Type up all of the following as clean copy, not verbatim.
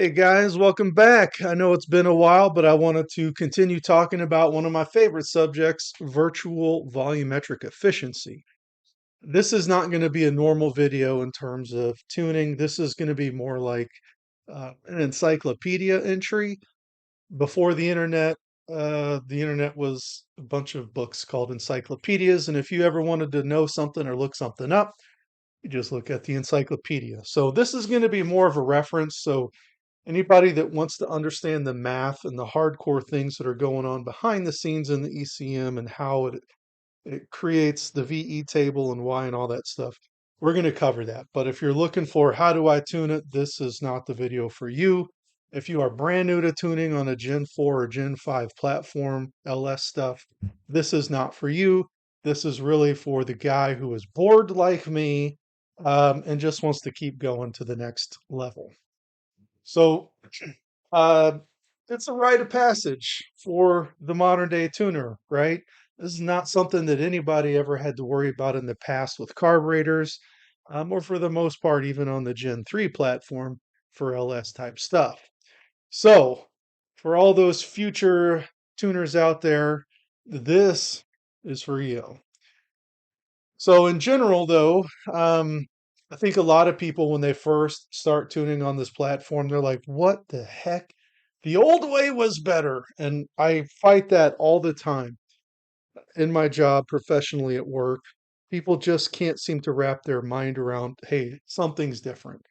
Hey guys, welcome back. I know it's been a while, but I wanted to continue talking about one of my favorite subjects, virtual volumetric efficiency. This is not going to be a normal video in terms of tuning. This is going to be more like an encyclopedia entry. Before the internet was a bunch of books called encyclopedias, and if you ever wanted to know something or look something up, you just look at the encyclopedia. So this is going to be more of a reference. So anybody that wants to understand the math and the hardcore things that are going on behind the scenes in the ECM and how it creates the VE table and why and all that stuff, we're going to cover that. But if you're looking for how do I tune it, this is not the video for you. If you are brand new to tuning on a Gen 4 or Gen 5 platform, LS stuff, this is not for you. This is really for the guy who is bored like me and just wants to keep going to the next level. So uh, it's a rite of passage for the modern day tuner, right? This is not something that anybody ever had to worry about in the past with carburetors, or for the most part, even on the Gen 3 platform for LS type stuff. So, for all those future tuners out there, this is for you. So in general, though, I think a lot of people, when they first start tuning on this platform, they're like, what the heck? The old way was better. And I fight that all the time in my job, professionally at work. People just can't seem to wrap their mind around, hey, something's different.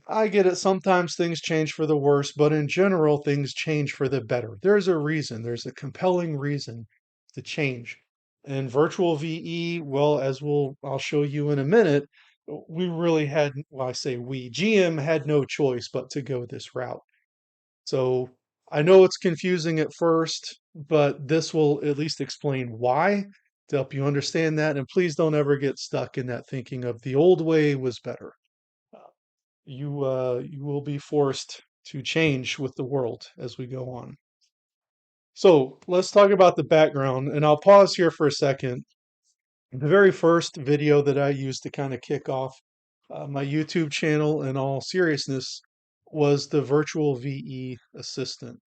I get it. Sometimes things change for the worse, but in general, things change for the better. There's a reason, there's a compelling reason to change. And virtual VE, well, I'll show you in a minute, we really had, well, I say we, GM had no choice but to go this route. So I know it's confusing at first, but this will at least explain why to help you understand that. And please don't ever get stuck in that thinking of the old way was better. You will be forced to change with the world as we go on. So let's talk about the background, and I'll pause here for a second. The very first video that I used to kind of kick off my YouTube channel, in all seriousness, was the Virtual VE Assistant.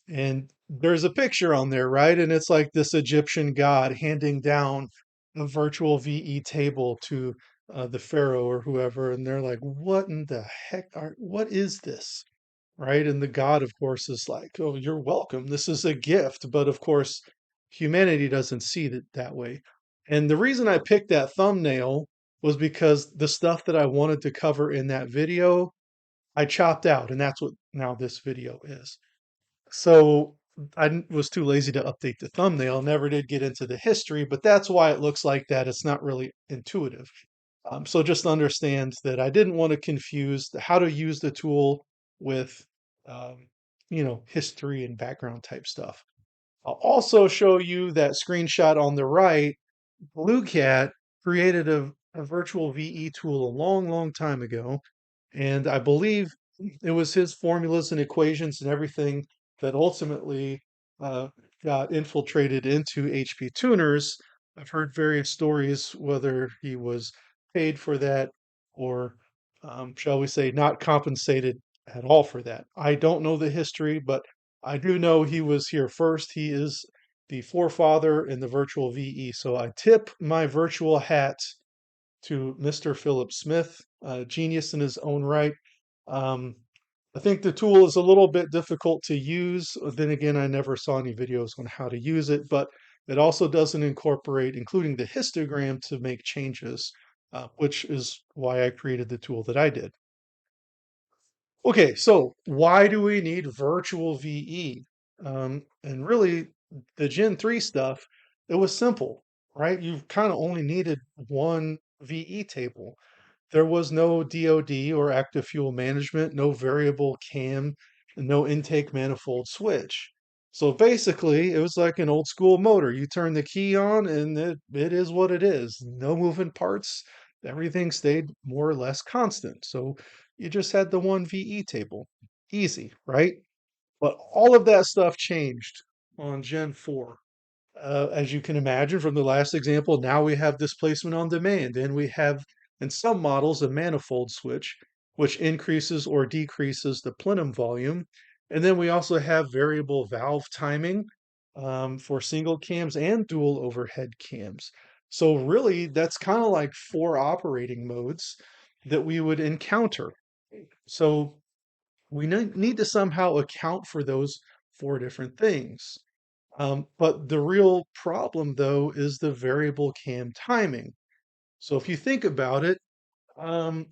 And there's a picture on there, right? And it's like this Egyptian god handing down a virtual VE table to the pharaoh or whoever, and they're like, "What in the heck what is this?" Right? And the god, of course, is like, "Oh, you're welcome. This is a gift." But of course, humanity doesn't see it that way. And the reason I picked that thumbnail was because the stuff that I wanted to cover in that video, I chopped out, and that's what now this video is. So was too lazy to update the thumbnail, never did get into the history, but that's why it looks like that. It's not really intuitive. So just understand that I didn't want to confuse how to use the tool with, um, history and background type stuff. I'll also show you that screenshot on the right. Blue Cat created a virtual VE tool a long, long time ago. And I believe it was his formulas and equations and everything that ultimately uh, got infiltrated into HP tuners. I've heard various stories, whether he was paid for that or, shall we say, not compensated at all for that. I don't know the history, but I do know he was here first. He is the forefather in the virtual VE. So I tip my virtual hat to Mr. Philip Smith, a genius in his own right. Um, I think the tool is a little bit difficult to use. Then again, I never saw any videos on how to use it, but it also doesn't incorporate, including the histogram, to make changes, which is why I created the tool that I did. Okay, so why do we need virtual VE? And really, the Gen 3 stuff, it was simple, right? You kind of only needed one VE table. There was no DoD or active fuel management, no variable cam, no intake manifold switch. So basically, it was like an old school motor. You turn the key on and it is what it is. No moving parts. Everything stayed more or less constant. So you just had the one VE table. Easy, right? But all of that stuff changed on Gen 4. As you can imagine from the last example, now we have displacement on demand, and we have, in some models, a manifold switch. which increases or decreases the plenum volume. And then we also have variable valve timing for single cams and dual overhead cams. So really, that's kind of like four operating modes that we would encounter. So we need to somehow account for those four different things. But the real problem, though, is the variable cam timing. So if you think about it, um,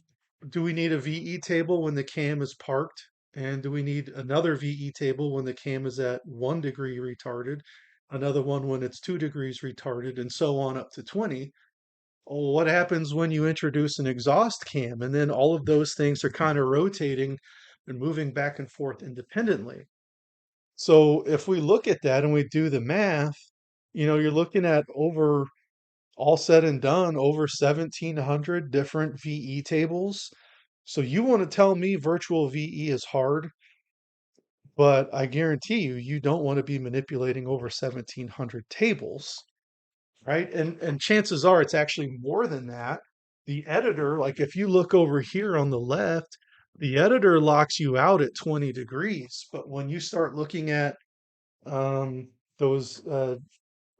do we need a VE table when the cam is parked? And do we need another VE table when the cam is at 1 degree retarded, another one when it's 2 degrees retarded, and so on up to 20? Well, what happens when you introduce an exhaust cam and then all of those things are kind of rotating and moving back and forth independently? So if we look at that and we do the math, you're looking at over all said and done, over 1,700 different VE tables. So you want to tell me virtual VE is hard, but I guarantee you don't want to be manipulating over 1,700 tables, right? And chances are it's actually more than that. The editor, like if you look over here on the left, the editor locks you out at 20 degrees. But when you start looking at those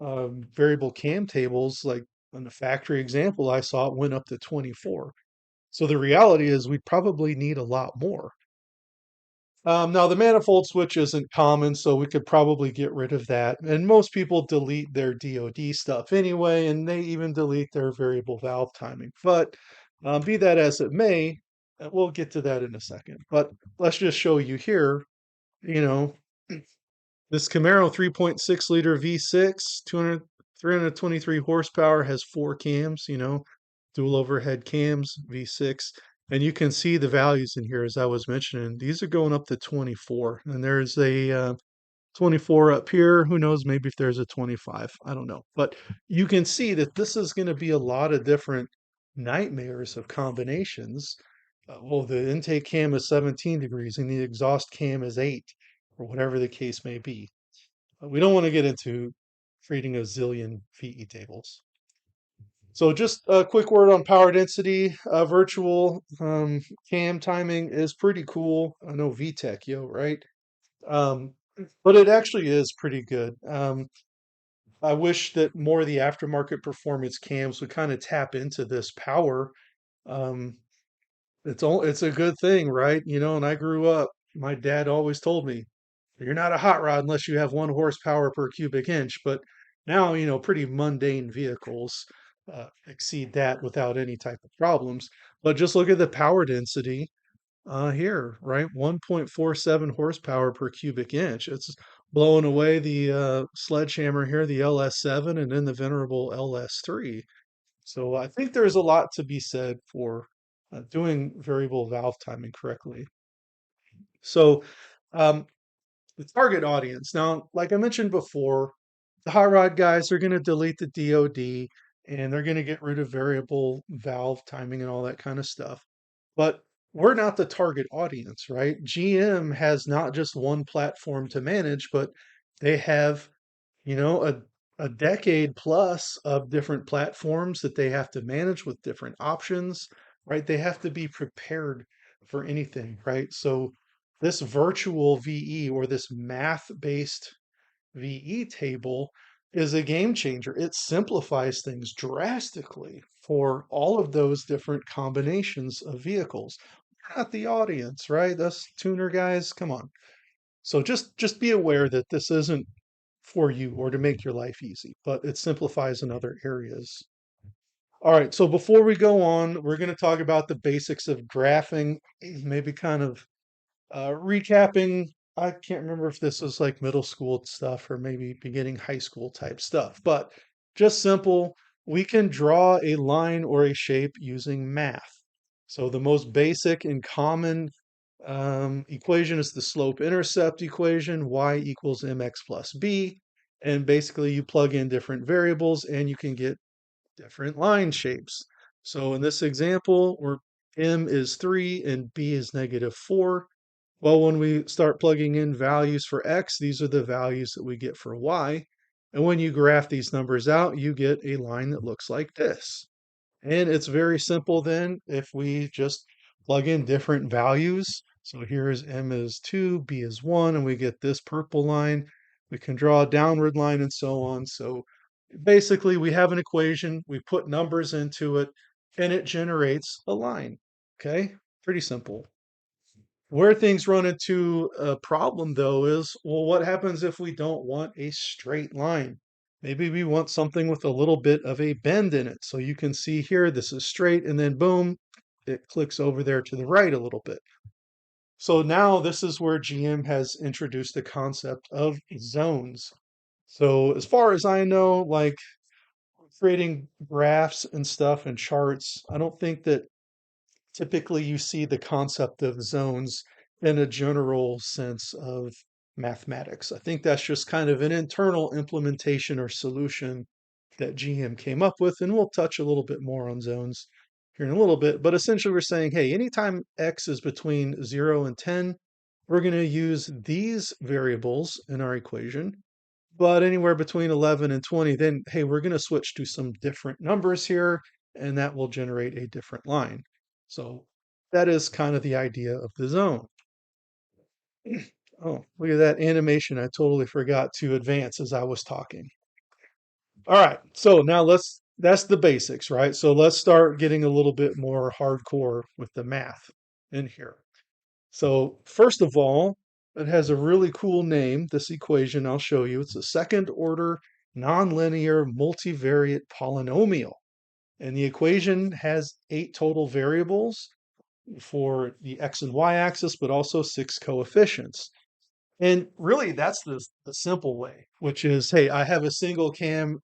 variable cam tables, like in the factory example I saw, it went up to 24. So the reality is we'd probably need a lot more. Now the manifold switch isn't common, so we could probably get rid of that. And most people delete their DoD stuff anyway, and they even delete their variable valve timing. But be that as it may, we'll get to that in a second. But let's just show you here, you know, this Camaro 3.6 liter V6, 323 horsepower, has four cams, dual overhead cams, V6. And you can see the values in here, as I was mentioning. These are going up to 24. And there's a 24 up here. Who knows? Maybe if there's a 25. I don't know. But you can see that this is going to be a lot of different nightmares of combinations. Well, the intake cam is 17 degrees and the exhaust cam is 8, or whatever the case may be. We don't want to get into creating a zillion VE tables. So just a quick word on power density. Virtual cam timing is pretty cool. I know VTech, right? Um, but it actually is pretty good. I wish that more of the aftermarket performance cams would kind of tap into this power. Um, it's a good thing, right? And I grew up, my dad always told me, you're not a hot rod unless you have 1 horsepower per cubic inch. But now, pretty mundane vehicles exceed that without any type of problems. But just look at the power density here, right? 1.47 horsepower per cubic inch. It's blowing away the sledgehammer here, the LS7, and then the venerable LS3. So I think there's a lot to be said for doing variable valve timing correctly. So um, the target audience. Now, like I mentioned before, the hot rod guys are going to delete the DoD and they're going to get rid of variable valve timing and all that kind of stuff. But we're not the target audience, right? GM has not just one platform to manage, but they have, a decade plus of different platforms that they have to manage with different options, right? They have to be prepared for anything, right? So this virtual VE or this math-based VE table is a game changer. It simplifies things drastically for all of those different combinations of vehicles. We're not the audience, right? Us tuner guys, come on. So just be aware that this isn't for you or to make your life easy, but it simplifies in other areas. All right, so before we go on, we're going to talk about the basics of graphing, maybe kind of recapping. I can't remember if this was like middle school stuff or maybe beginning high school type stuff, but just simple. We can draw a line or a shape using math. So the most basic and common equation is the slope-intercept equation, y equals mx plus b. And basically you plug in different variables and you can get different line shapes. So in this example, where m is 3 and b is -4, well, when we start plugging in values for x, these are the values that we get for y. And when you graph these numbers out, you get a line that looks like this. And it's very simple then if we just plug in different values. So here's M is 2, B is 1, and we get this purple line. We can draw a downward line and so on. So basically, we have an equation, we put numbers into it, and it generates a line. Okay, pretty simple. Where things run into a problem, though, is well, what happens if we don't want a straight line? Maybe we want something with a little bit of a bend in it. So you can see here, this is straight, and then boom, it clicks over there to the right a little bit. So now this is where GM has introduced the concept of zones. So as far as I know, like creating graphs and stuff and charts, I don't think that typically you see the concept of zones in a general sense of mathematics. I think that's just kind of an internal implementation or solution that GM came up with, and we'll touch a little bit more on zones here in a little bit. But essentially, we're saying, hey, anytime x is between 0 and 10, we're going to use these variables in our equation. But anywhere between 11 and 20, then, hey, we're going to switch to some different numbers here, and that will generate a different line. So that is kind of the idea of the zone. Oh, look at that animation. I totally forgot to advance as I was talking. All right, so now that's the basics, right? So let's start getting a little bit more hardcore with the math in here. So first of all, it has a really cool name, this equation I'll show you. It's a second order nonlinear multivariate polynomial. And the equation has 8 total variables for the x and y axis, but also 6 coefficients. And really, that's the simple way, which is, hey, I have a single cam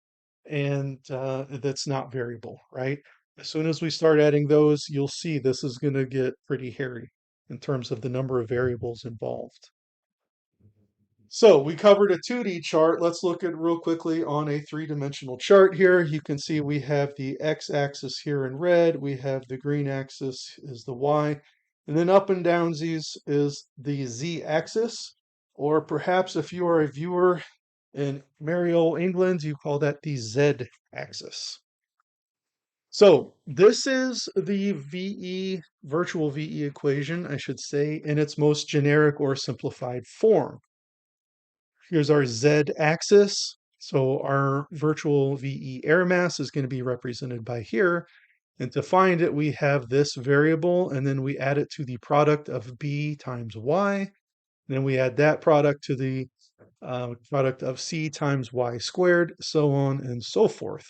and that's not variable, right? As soon as we start adding those, you'll see this is going to get pretty hairy in terms of the number of variables involved. So we covered a 2D chart. Let's look at real quickly on a three-dimensional chart here. You can see we have the x-axis here in red. We have the green axis is the y. And then up and downsies is the z-axis. Or perhaps if you are a viewer in merry old England, you call that the z-axis. So this is the VE, virtual VE equation, I should say, in its most generic or simplified form. Here's our z-axis. So our virtual VE air mass is going to be represented by here. And to find it, we have this variable, and then we add it to the product of b times y. Then we add that product to the product of c times y squared, so on and so forth.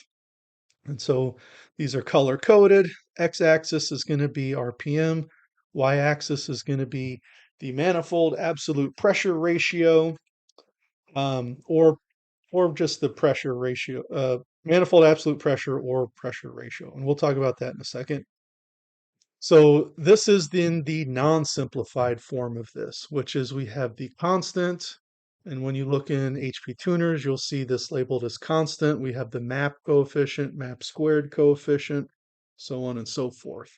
And so these are color coded. X-axis is going to be RPM. Y-axis is going to be the manifold absolute pressure ratio, um, or or just the pressure ratio, manifold absolute pressure or pressure ratio. And we'll talk about that in a second. So this is then the non-simplified form of this, which is we have the constant. And when you look in HP tuners, you'll see this labeled as constant. We have the map coefficient, map squared coefficient, so on and so forth.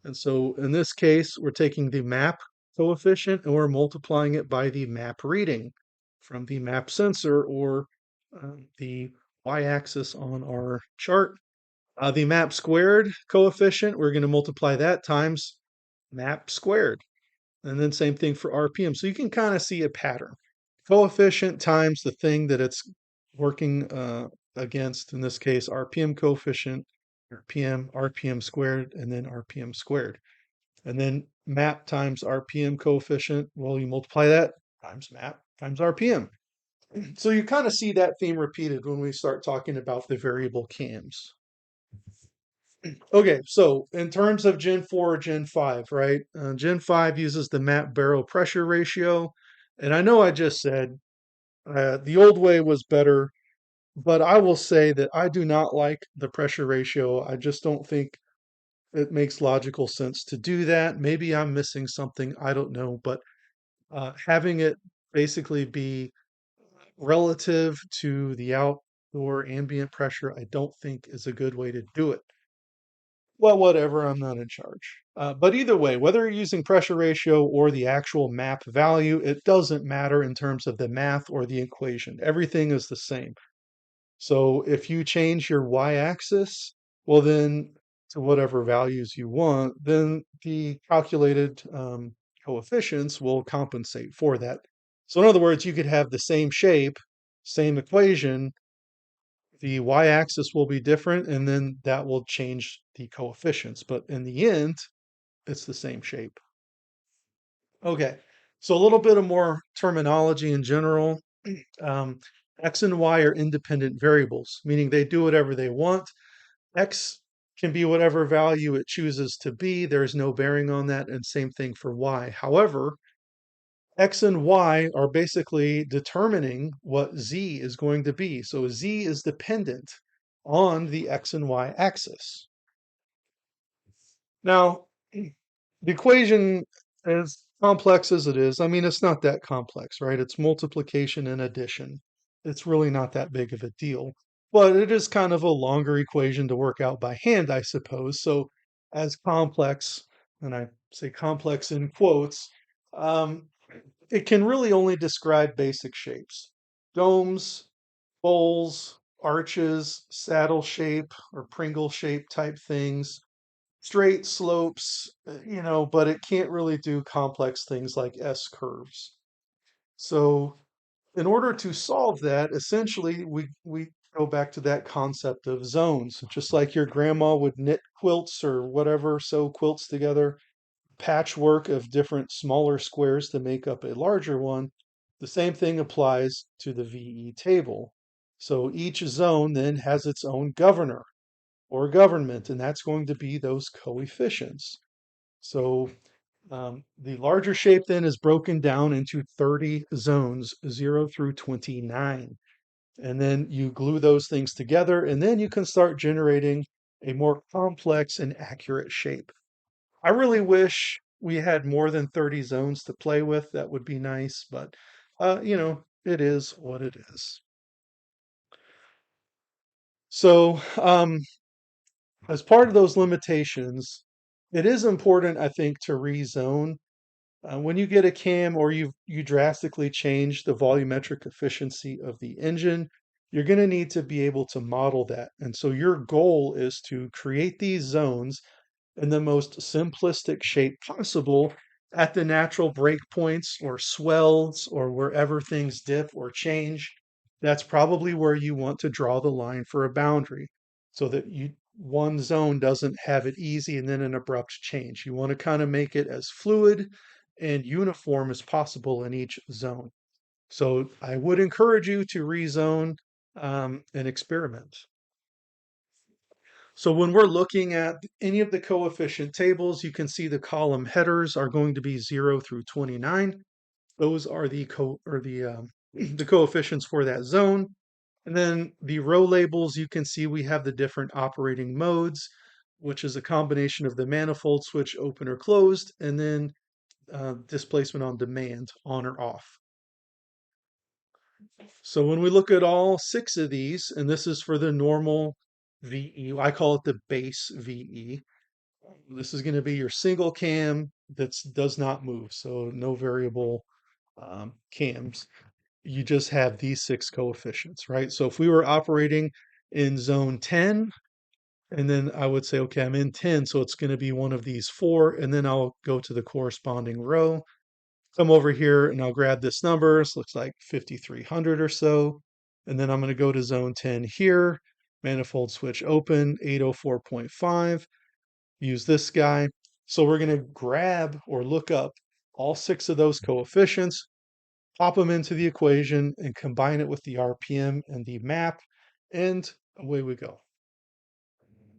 And so in this case, we're taking the map coefficient and we're multiplying it by the map reading from the map sensor or the y-axis on our chart. The map squared coefficient, we're going to multiply that times map squared. And then same thing for RPM. So you can kind of see a pattern. Coefficient times the thing that it's working against, in this case, RPM coefficient, RPM squared, and then RPM squared. And then map times RPM coefficient, well, you multiply that times map times RPM. So you kind of see that theme repeated when we start talking about the variable cams. Okay, so in terms of Gen 4 or Gen 5, right? Gen 5 uses the map barrel pressure ratio. And I know I just said the old way was better, but I will say that I do not like the pressure ratio. I just don't think it makes logical sense to do that. Maybe I'm missing something. I don't know. But having it basically be relative to the outdoor ambient pressure, I don't think is a good way to do it. Well, whatever, I'm not in charge. But either way, whether you're using pressure ratio or the actual map value, it doesn't matter in terms of the math or the equation. Everything is the same. So if you change your y-axis, well then to whatever values you want, then the calculated coefficients will compensate for that. So in other words, you could have the same shape, same equation, the y-axis will be different, and then that will change the coefficients. But in the end, it's the same shape. Okay, so a little bit of more terminology in general. Um, X and Y are independent variables, meaning they do whatever they want. X can be whatever value it chooses to be. There's no bearing on that, and same thing for Y. However, X and Y are basically determining what Z is going to be. So Z is dependent on the X and Y axis. Now, the equation, as complex as it is, I mean, it's not that complex, right? It's multiplication and addition. It's really not that big of a deal. But it is kind of a longer equation to work out by hand, I suppose. So, as complex, and I say complex in quotes, um, it can really only describe basic shapes. Domes, bowls, arches, saddle shape or Pringle shape type things, straight slopes, but it can't really do complex things like S curves. So in order to solve that, essentially we go back to that concept of zones. Just like your grandma would knit quilts or whatever, sew quilts together, patchwork of different smaller squares to make up a larger one, the same thing applies to the VE table. So each zone then has its own governor or government, and that's going to be those coefficients. So the larger shape then is broken down into 30 zones, 0 through 29. And then you glue those things together, and then you can start generating a more complex and accurate shape. I really wish we had more than 30 zones to play with. That would be nice, but it is what it is. So, as part of those limitations, it is important, I think, to rezone. When you get a cam or you drastically change the volumetric efficiency of the engine, you're going to need to be able to model that. And so your goal is to create these zones in the most simplistic shape possible at the natural breakpoints or swells or wherever things dip or change. That's probably where you want to draw the line for a boundary so that one zone doesn't have it easy and then an abrupt change. You want to kind of make it as fluid and uniform as possible in each zone. So I would encourage you to rezone and experiment. So when we're looking at any of the coefficient tables, you can see the column headers are going to be 0 through 29. Those are the coefficients for that zone. And then the row labels, you can see we have the different operating modes, which is a combination of the manifold switch open or closed, and then displacement on demand, on or off. So when we look at all 6 of these, and this is for the normal VE, I call it the base VE. This is going to be your single cam that does not move, so no variable cams. You just have these 6 coefficients, right? So if we were operating in zone 10, and then I would say, okay, I'm in 10, so it's going to be one of these 4, and then I'll go to the corresponding row, come over here, and I'll grab this number. So it looks like 5,300 or so. And then I'm going to go to zone 10 here, manifold switch open, 804.5. Use this guy. So we're going to grab or look up all 6 of those coefficients, pop them into the equation, and combine it with the RPM and the map, and away we go.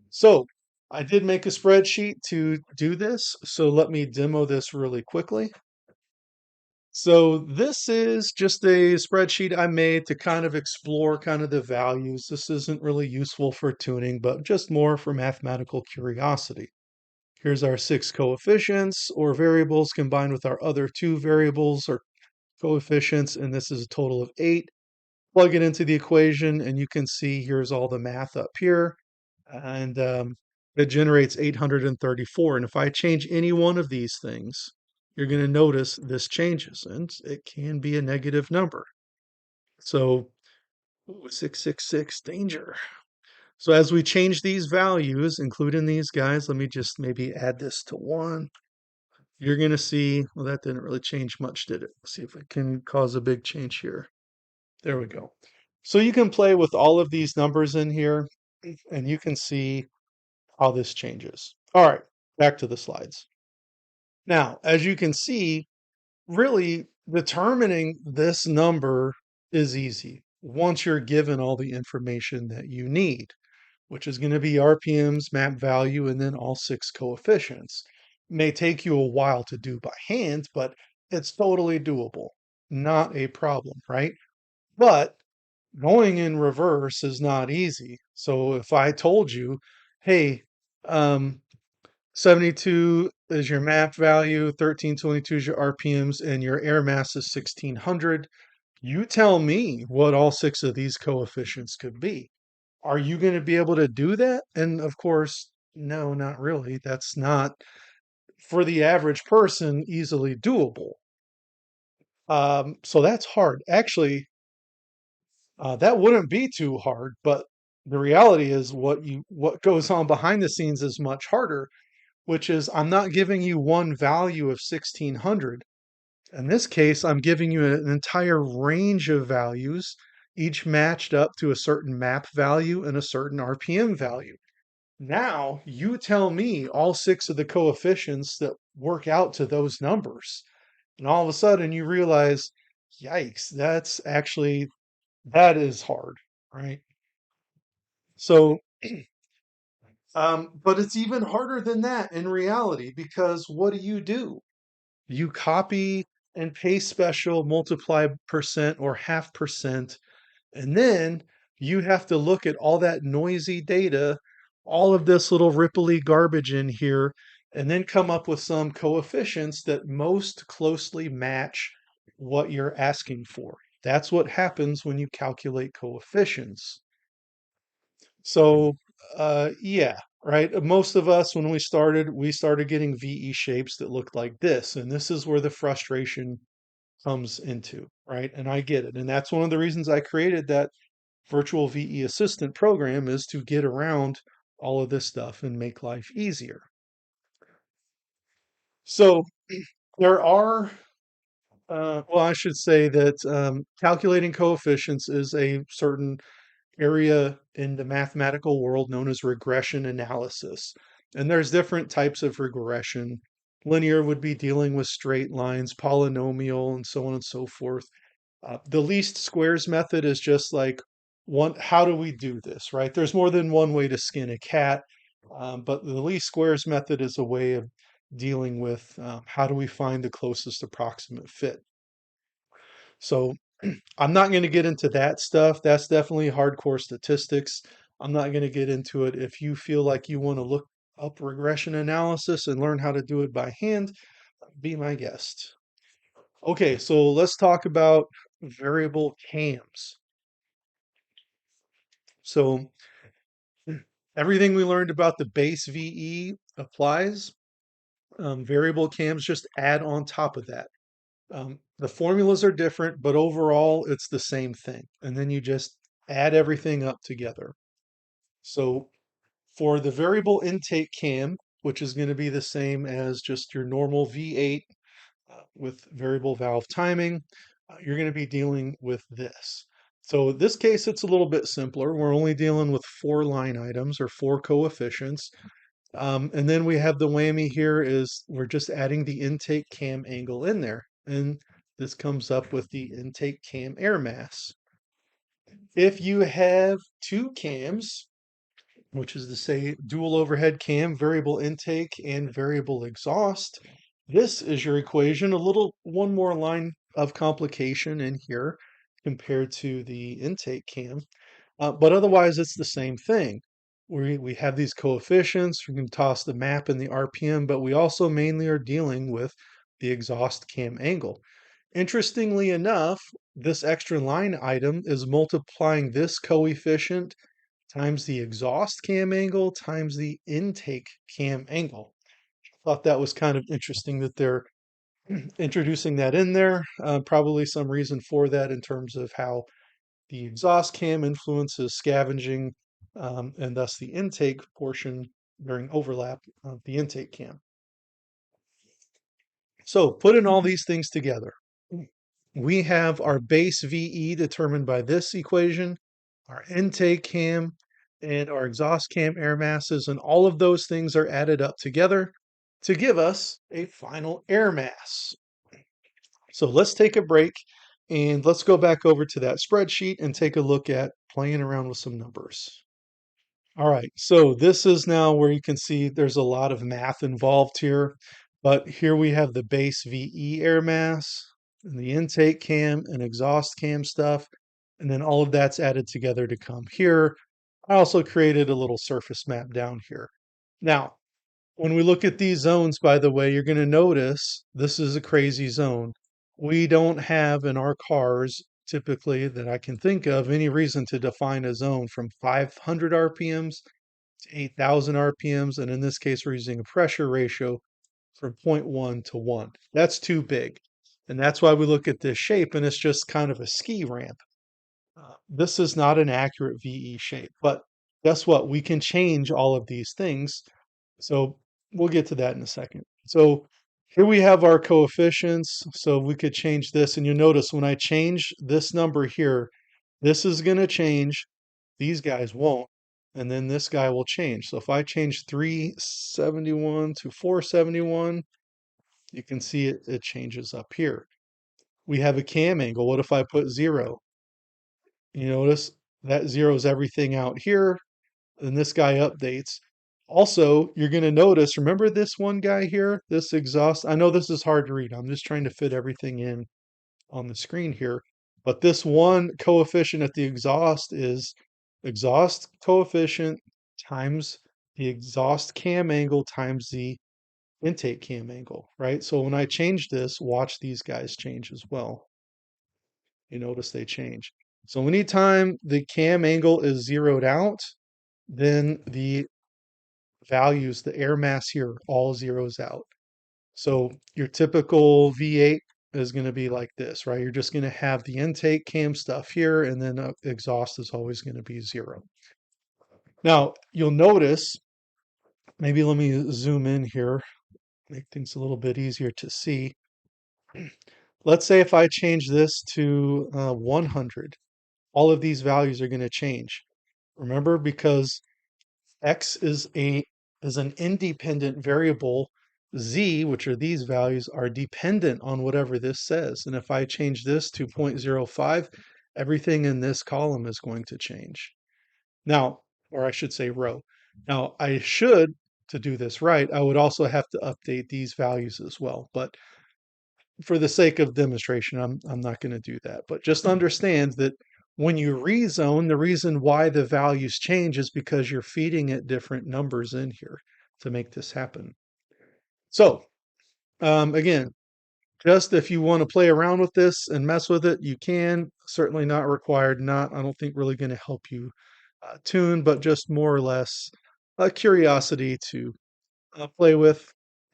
So I did make a spreadsheet to do this, so let me demo this really quickly. So this is just a spreadsheet I made to kind of explore kind of the values. This isn't really useful for tuning, but just more for mathematical curiosity. Here's our 6 coefficients or variables combined with our other 2 variables or coefficients, and this is a total of 8. Plug it into the equation, and you can see here's all the math up here, and it generates 834. And if I change any one of these things, you're going to notice this changes, and it can be a negative number. So, ooh, 666, danger. So as we change these values, including these guys, let me just maybe add this to 1. You're going to see, well, that didn't really change much, did it? Let's see if it can cause a big change here. There we go. So you can play with all of these numbers in here, and you can see how this changes. All right, back to the slides. Now, as you can see, really determining this number is easy once you're given all the information that you need, which is going to be RPMs, map value, and then all 6 coefficients. May take you a while to do by hand, but it's totally doable. Not a problem, right? But going in reverse is not easy. So if I told you, hey, um, 72 is your map value, 1322 is your RPMs, and your air mass is 1600, you tell me what all 6 of these coefficients could be. Are you going to be able to do that? And of course, no, not really. That's not, for the average person, easily doable. So that's hard. Actually, that wouldn't be too hard, but the reality is what goes on behind the scenes is much harder, which is I'm not giving you one value of 1600. In this case, I'm giving you an entire range of values, each matched up to a certain map value and a certain RPM value. Now you tell me all 6 of the coefficients that work out to those numbers. And all of a sudden you realize, yikes, that is hard, right? So, but it's even harder than that in reality because what do? You copy and paste special, multiply percent or half percent, and then you have to look at all that noisy data, all of this little ripply garbage in here, and then come up with some coefficients that most closely match what you're asking for. That's what happens when you calculate coefficients. So, yeah, right. Most of us, when we started getting VE shapes that looked like this, and this is where the frustration comes into, right? And I get it. And that's one of the reasons I created that virtual VE assistant program is to get around all of this stuff and make life easier. So there are, well, I should say that calculating coefficients is a certain area in the mathematical world known as regression analysis. And there's different types of regression. Linear would be dealing with straight lines, polynomial, and so on and so forth. The least squares method is just like how do we do this, right? There's more than one way to skin a cat, but the least squares method is a way of dealing with how do we find the closest approximate fit. So I'm not going to get into that stuff. That's definitely hardcore statistics. I'm not going to get into it. If you feel like you want to look up regression analysis and learn how to do it by hand, be my guest. Okay, so let's talk about variable cams. So everything we learned about the base VE applies. Variable cams just add on top of that. The formulas are different, but overall it's the same thing. And then you just add everything up together. So for the variable intake cam, which is going to be the same as just your normal V8 with variable valve timing, you're going to be dealing with this. So in this case, it's a little bit simpler. We're only dealing with 4 line items or 4 coefficients. And then we have the whammy here is we're just adding the intake cam angle in there. And this comes up with the intake cam air mass. If you have 2 cams, which is to say dual overhead cam, variable intake, and variable exhaust, this is your equation. One more line of complication in here compared to the intake cam. But otherwise, it's the same thing. We have these coefficients. We can toss the map and the RPM, but we also mainly are dealing with the exhaust cam angle. Interestingly enough, this extra line item is multiplying this coefficient times the exhaust cam angle times the intake cam angle. Thought that was kind of interesting that they're introducing that in there. Probably some reason for that in terms of how the exhaust cam influences scavenging and thus the intake portion during overlap of the intake cam. So putting all these things together, we have our base VE determined by this equation, our intake cam, and our exhaust cam air masses, and all of those things are added up together to give us a final air mass. So let's take a break and let's go back over to that spreadsheet and take a look at playing around with some numbers. All right, so this is now where you can see there's a lot of math involved here, but here we have the base VE air mass and the intake cam and exhaust cam stuff, and then all of that's added together to come here. I also created a little surface map down here. Now, when we look at these zones, by the way, you're going to notice this is a crazy zone. We don't have in our cars, typically that I can think of, any reason to define a zone from 500 RPMs to 8,000 RPMs. And in this case, we're using a pressure ratio from zero point 0.1 to 1. That's too big. And that's why we look at this shape, and it's just kind of a ski ramp. This is not an accurate VE shape, but guess what? We can change all of these things. So we'll get to that in a second. So here we have our coefficients. So we could change this, and you'll notice when I change this number here, this is going to change. These guys won't. And then this guy will change. So if I change 371 to 471, you can see it changes up here. We have a cam angle. What if I put 0? You notice that zeroes everything out here, and this guy updates. Also, you're going to notice, remember this one guy here, this exhaust? I know this is hard to read. I'm just trying to fit everything in on the screen here. But this one coefficient at the exhaust is exhaust coefficient times the exhaust cam angle times the intake cam angle, right? So when I change this, watch these guys change as well. You notice they change. So anytime the cam angle is zeroed out, then the values, the air mass here, all zeros out. So your typical V8 is going to be like this, right? You're just going to have the intake cam stuff here, and then exhaust is always going to be 0. Now, you'll notice, maybe let me zoom in here, make things a little bit easier to see. Let's say if I change this to 100, all of these values are going to change. Remember, because X is an independent variable. Z, which are these values, are dependent on whatever this says. And if I change this to 0.05, everything in this column is going to change. Now, or I should say row. Now, to do this right, I would also have to update these values as well. But for the sake of demonstration, I'm not going to do that. But just understand that when you rezone, the reason why the values change is because you're feeding it different numbers in here to make this happen. So again, just if you want to play around with this and mess with it, you can. Certainly not required. Not, I don't think, really going to help you tune, but just more or less a curiosity to play with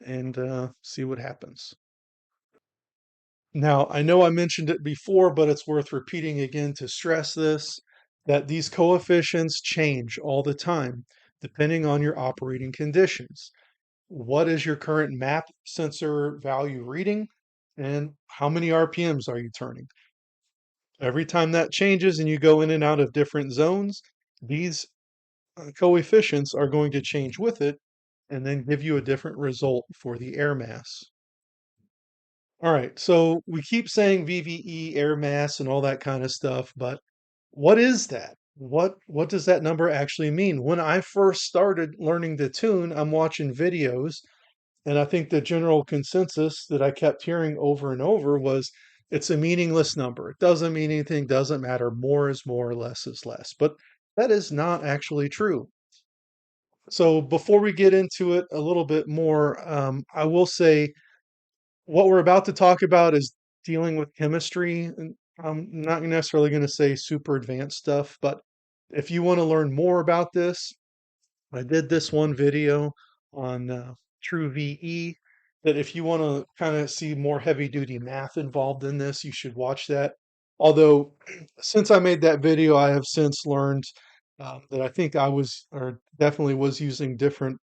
and see what happens. Now, I know I mentioned it before, but it's worth repeating again to stress this, that these coefficients change all the time, depending on your operating conditions. What is your current map sensor value reading, and how many RPMs are you turning? Every time that changes and you go in and out of different zones, these coefficients are going to change with it and then give you a different result for the air mass. All right, so we keep saying VVE, air mass, and all that kind of stuff, but what is that? What does that number actually mean? When I first started learning to tune, I'm watching videos, and I think the general consensus that I kept hearing over and over was it's a meaningless number. It doesn't mean anything, doesn't matter. More is more, less is less. But that is not actually true. So before we get into it a little bit more, I will say what we're about to talk about is dealing with chemistry. And I'm not necessarily going to say super advanced stuff, but if you want to learn more about this, I did this one video on True VE that if you want to kind of see more heavy duty math involved in this, you should watch that. Although, since I made that video, I have since learned that I think I was, or definitely was using different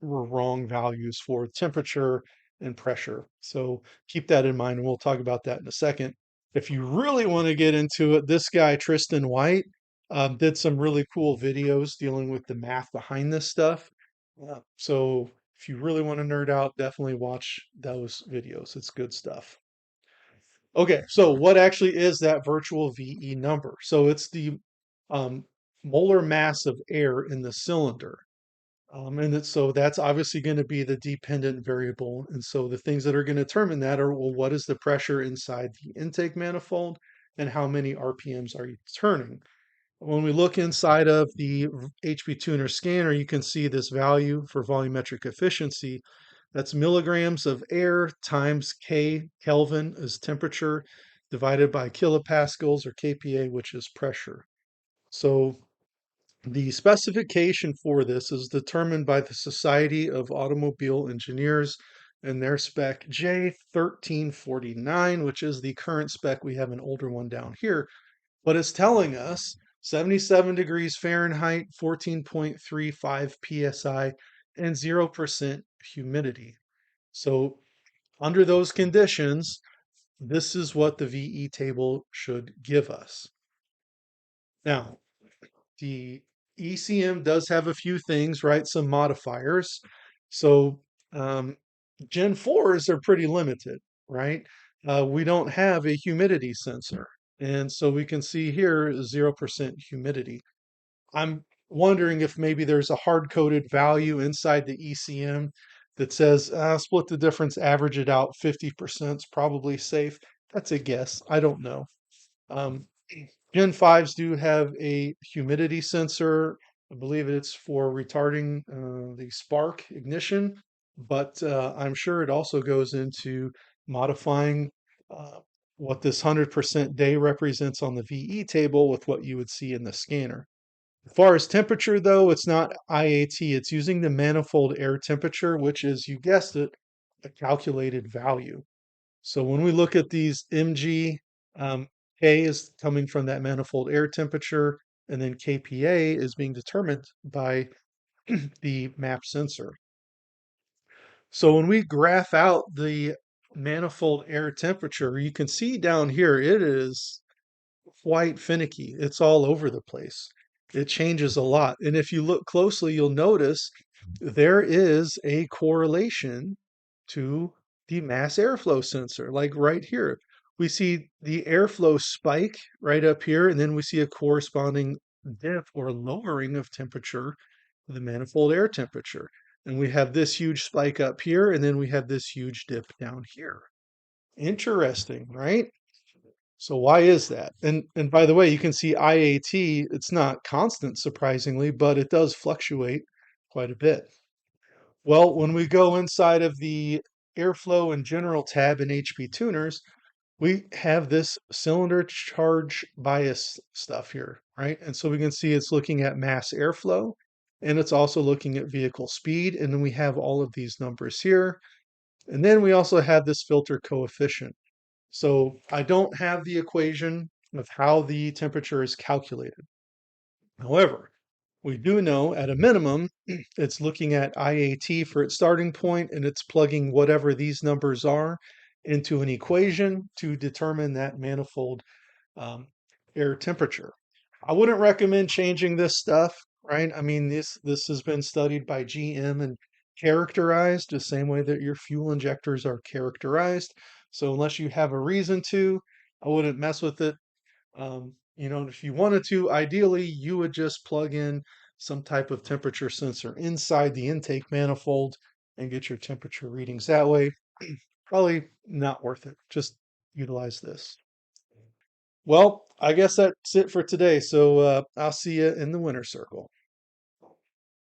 or wrong values for temperature and pressure. So keep that in mind, and we'll talk about that in a second. If you really want to get into it, this guy, Tristan White, did some really cool videos dealing with the math behind this stuff. So if you really want to nerd out, definitely watch those videos. It's good stuff. Okay, so what actually is that virtual VE number? So it's the um, molar mass of air in the cylinder. So that's obviously going to be the dependent variable. And so the things that are going to determine that are, well, what is the pressure inside the intake manifold and how many RPMs are you turning? When we look inside of the HP tuner scanner, you can see this value for volumetric efficiency. That's milligrams of air times K, Kelvin is temperature, divided by kilopascals or kPa, which is pressure. So the specification for this is determined by the Society of Automobile Engineers and their spec J1349, which is the current spec. We have an older one down here, but it's telling us 77 degrees Fahrenheit, 14.35 psi, and 0% humidity. So, under those conditions, this is what the VE table should give us. Now, the ECM does have a few things, right? Some modifiers. So um, Gen 4s are pretty limited, right? We don't have a humidity sensor. And so we can see here 0% humidity. I'm wondering if maybe there's a hard-coded value inside the ECM that says split the difference, average it out, 50% is probably safe. That's a guess. I don't know. Um, Gen 5s do have a humidity sensor. I believe it's for retarding the spark ignition, but I'm sure it also goes into modifying uh, what this 100% day represents on the VE table with what you would see in the scanner. As far as temperature, though, it's not IAT. It's using the manifold air temperature, which is, you guessed it, a calculated value. So when we look at these mg, K is coming from that manifold air temperature, and then kPa is being determined by the map sensor. So when we graph out the manifold air temperature, you can see down here it is quite finicky. It's all over the place. It changes a lot. And if you look closely, you'll notice there is a correlation to the mass airflow sensor. Like right here, we see the airflow spike right up here, and then we see a corresponding dip or lowering of temperature, the manifold air temperature. And we have this huge spike up here, and then we have this huge dip down here. Interesting, right? So why is that? And by the way, you can see IAT, it's not constant surprisingly, but it does fluctuate quite a bit. Well, when we go inside of the airflow and general tab in HP tuners, we have this cylinder charge bias stuff here, right? And so we can see it's looking at mass airflow, and it's also looking at vehicle speed. And then we have all of these numbers here. And then we also have this filter coefficient. So I don't have the equation of how the temperature is calculated. However, we do know at a minimum, it's looking at IAT for its starting point, and it's plugging whatever these numbers are into an equation to determine that manifold um, air temperature. I wouldn't recommend changing this stuff, right? I mean, this has been studied by GM and characterized the same way that your fuel injectors are characterized. So unless you have a reason to, I wouldn't mess with it. If you wanted to, ideally, you would just plug in some type of temperature sensor inside the intake manifold and get your temperature readings that way. Probably not worth it. Just utilize this. Well, I guess that's it for today. So I'll see you in the winter circle.